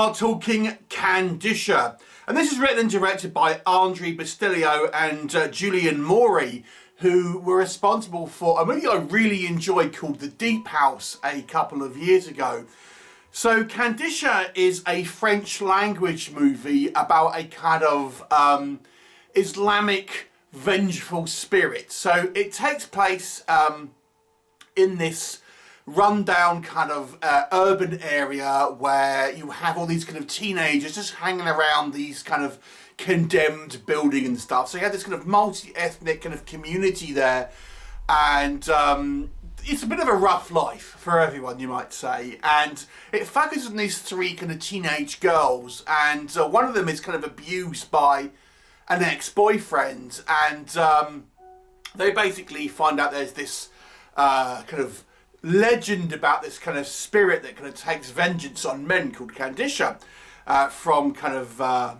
are talking Kandisha, and this is written and directed by Andre Bastilio and Julian Maury, who were responsible for a movie I really enjoyed called The Deep House a couple of years ago. So Kandisha is a French language movie about a kind of Islamic vengeful spirit. So it takes place in this rundown kind of urban area where you have all these kind of teenagers just hanging around these kind of condemned building and stuff. So you have this kind of multi-ethnic kind of community there, and it's a bit of a rough life for everyone, you might say. And it focuses on these three kind of teenage girls, and one of them is kind of abused by an ex-boyfriend, and they basically find out there's this kind of legend about this kind of spirit that kind of takes vengeance on men called Kandisha from kind of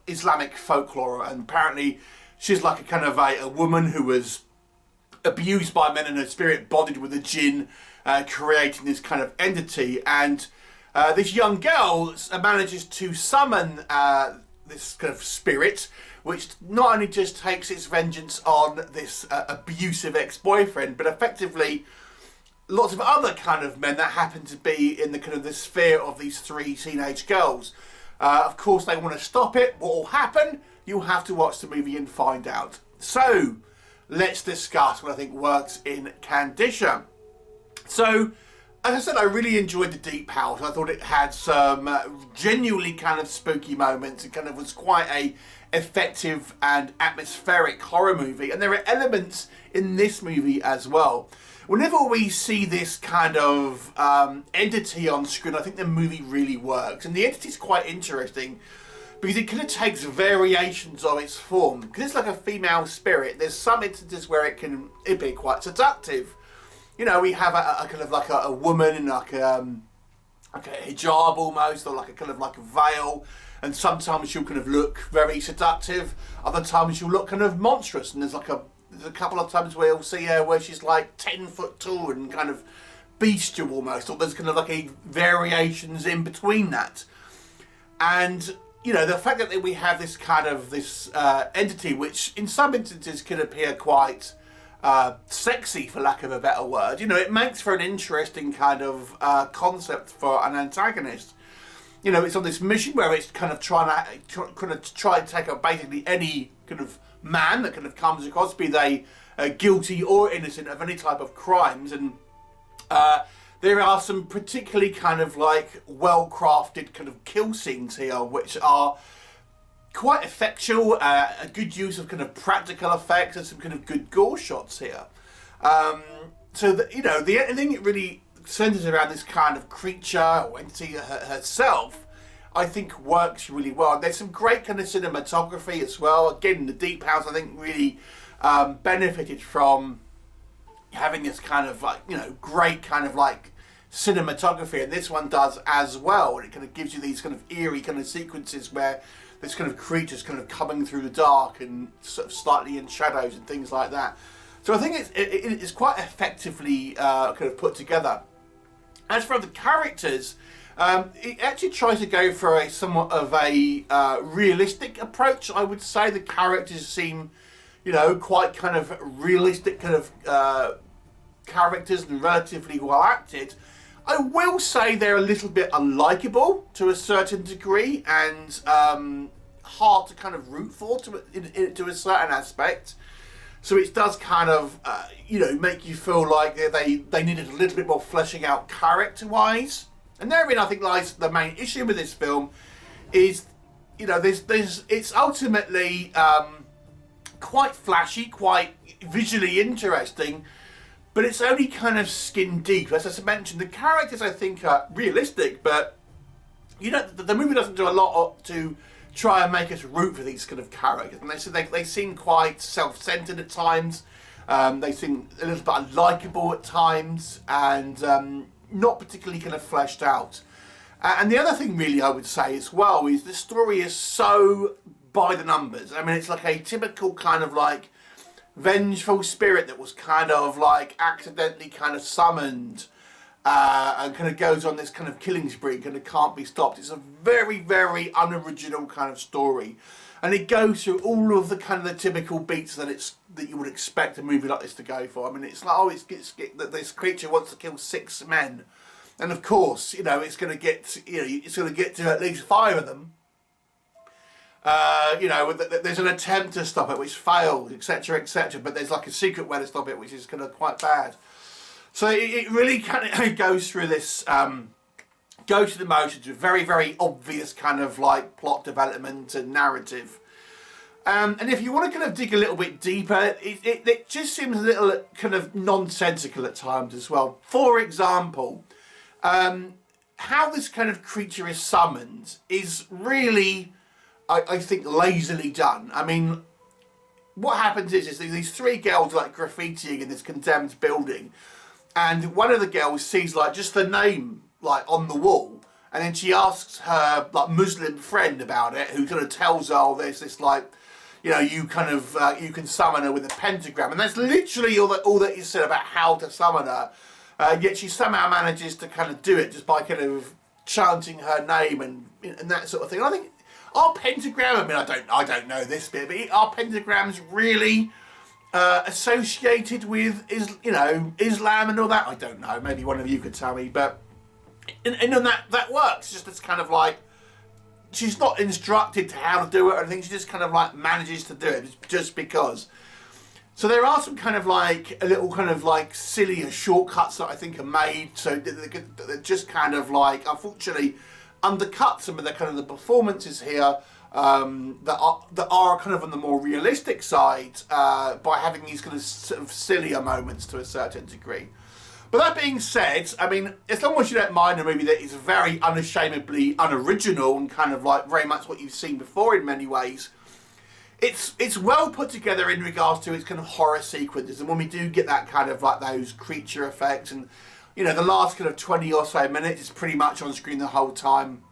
Islamic folklore. And apparently she's like a kind of a woman who was abused by men and her spirit bodied with a jinn, creating this kind of entity. And this young girl manages to summon this kind of spirit, which not only just takes its vengeance on this abusive ex-boyfriend, but effectively lots of other kind of men that happen to be in the kind of the sphere of these three teenage girls. Of course, they want to stop it. What will happen? You'll have to watch the movie and find out. So, let's discuss what I think works in Kandisha. So, as I said, I really enjoyed The Deep House. I thought it had some genuinely kind of spooky moments. It kind of was quite a effective and atmospheric horror movie. And there are elements in this movie as well. Whenever we see this kind of entity on screen, I think the movie really works. And the entity is quite interesting because it kind of takes variations of its form. Because it's like a female spirit, there's some instances where it can be quite seductive. You know, we have a kind of like a woman in like a hijab almost, or like a kind of like a veil. And sometimes she'll kind of look very seductive. Other times she'll look kind of monstrous. And there's a couple of times where you'll see her where she's like 10 foot tall and kind of bestial almost, or there's kind of like variations in between that. And you know, the fact that we have this kind of this entity, which in some instances can appear quite sexy, for lack of a better word, you know, it makes for an interesting kind of concept for an antagonist. You know, it's on this mission where it's kind of trying to take out basically any kind of man that kind of comes across, be they guilty or innocent of any type of crimes. And there are some particularly kind of like well-crafted kind of kill scenes here, which are quite effectual, a good use of kind of practical effects and some kind of good gore shots here. So that, you know, the thing it really centers around this kind of creature or entity herself, I think works really well. There's some great kind of cinematography as well. Again, The Deep House, I think, really benefited from having this kind of like, you know, great kind of like cinematography, and this one does as well. And it kind of gives you these kind of eerie kind of sequences where this kind of creature's kind of coming through the dark and sort of slightly in shadows and things like that. So I think it's quite effectively kind of put together. As for the characters, it actually tries to go for a somewhat of a realistic approach. I would say the characters seem, you know, quite kind of realistic kind of characters and relatively well acted. I will say they're a little bit unlikable to a certain degree, and hard to kind of root for to a certain aspect. So it does kind of, you know, make you feel like they needed a little bit more fleshing out character-wise. And therein, I think, lies the main issue with this film is, you know, it's ultimately quite flashy, quite visually interesting, but it's only kind of skin deep. As I mentioned, the characters, I think, are realistic, but, you know, the movie doesn't do a lot to try and make us root for these kind of characters. And they seem quite self-centered at times. They seem a little bit unlikable at times, and not particularly kind of fleshed out. And the other thing really I would say as well is the story is so by the numbers. I mean, it's like a typical kind of like vengeful spirit that was kind of like accidentally kind of summoned and kind of goes on this kind of killing spree, kind of can't be stopped. It's a very, very unoriginal kind of story, and it goes through all of the kind of the typical beats that you would expect a movie like this to go for. I mean, it's like, oh, this creature wants to kill 6 men, and of course, you know, it's going to get, you know, it's going to get to at least 5 of them. You know, there's an attempt to stop it which fails, etc., etc. But there's like a secret way to stop it, which is kind of quite bad. So it really kind of goes through this, goes through the motions with very, very obvious kind of like plot development and narrative. And if you want to kind of dig a little bit deeper, it just seems a little kind of nonsensical at times as well. For example, how this kind of creature is summoned is really, I think, lazily done. I mean, what happens is these 3 girls are like graffitiing in this condemned building, and one of the girls sees like just the name like on the wall, and then she asks her like Muslim friend about it, who kind of tells her, oh, there's this like, you know, you kind of you can summon her with a pentagram, and that's literally all that is said about how to summon her. Yet she somehow manages to kind of do it just by kind of chanting her name and that sort of thing. And I think, are pentagram, I mean, I don't know this bit, but are pentagrams really associated with, you know, Islam and all that? I don't know. Maybe one of you could tell me. But and that works. Just it's kind of like, she's not instructed to how to do it or anything. She just kind of like manages to do it just because. So there are some kind of like a little kind of like silly shortcuts that I think are made. So they're just kind of like, unfortunately, undercut some of the kind of the performances here that are kind of on the more realistic side by having these kind of sort of sillier moments to a certain degree. But that being said, I mean, as long as you don't mind a movie that is very unashamedly unoriginal and kind of like very much what you've seen before in many ways, it's well put together in regards to its kind of horror sequences. And when we do get that kind of like those creature effects, and you know, the last kind of 20 or so minutes is pretty much on screen the whole time,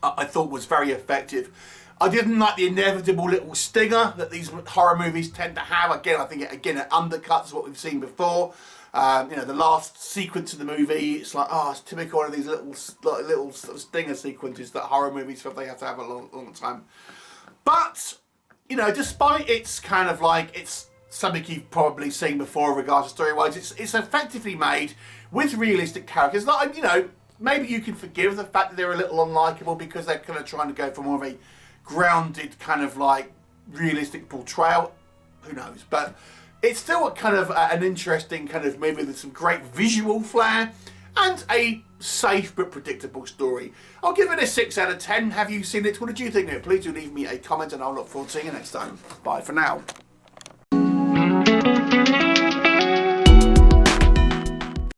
I thought was very effective. I didn't like the inevitable little stinger that these horror movies tend to have. Again, I think it undercuts what we've seen before. You know, the last sequence of the movie, it's like, oh, it's typical of these little sort of stinger sequences that horror movies feel they have to have a long time. But, you know, despite its kind of like, it's something you've probably seen before in regards to story-wise, it's effectively made with realistic characters. Like, you know, maybe you can forgive the fact that they're a little unlikable because they're kind of trying to go for more of a grounded kind of like realistic portrayal. Who knows? But it's still a kind of an interesting kind of movie with some great visual flair and a safe but predictable story. I'll give it a 6 out of 10. Have you seen it? What did you think of it? Please do leave me a comment and I'll look forward to seeing you next time. Bye for now.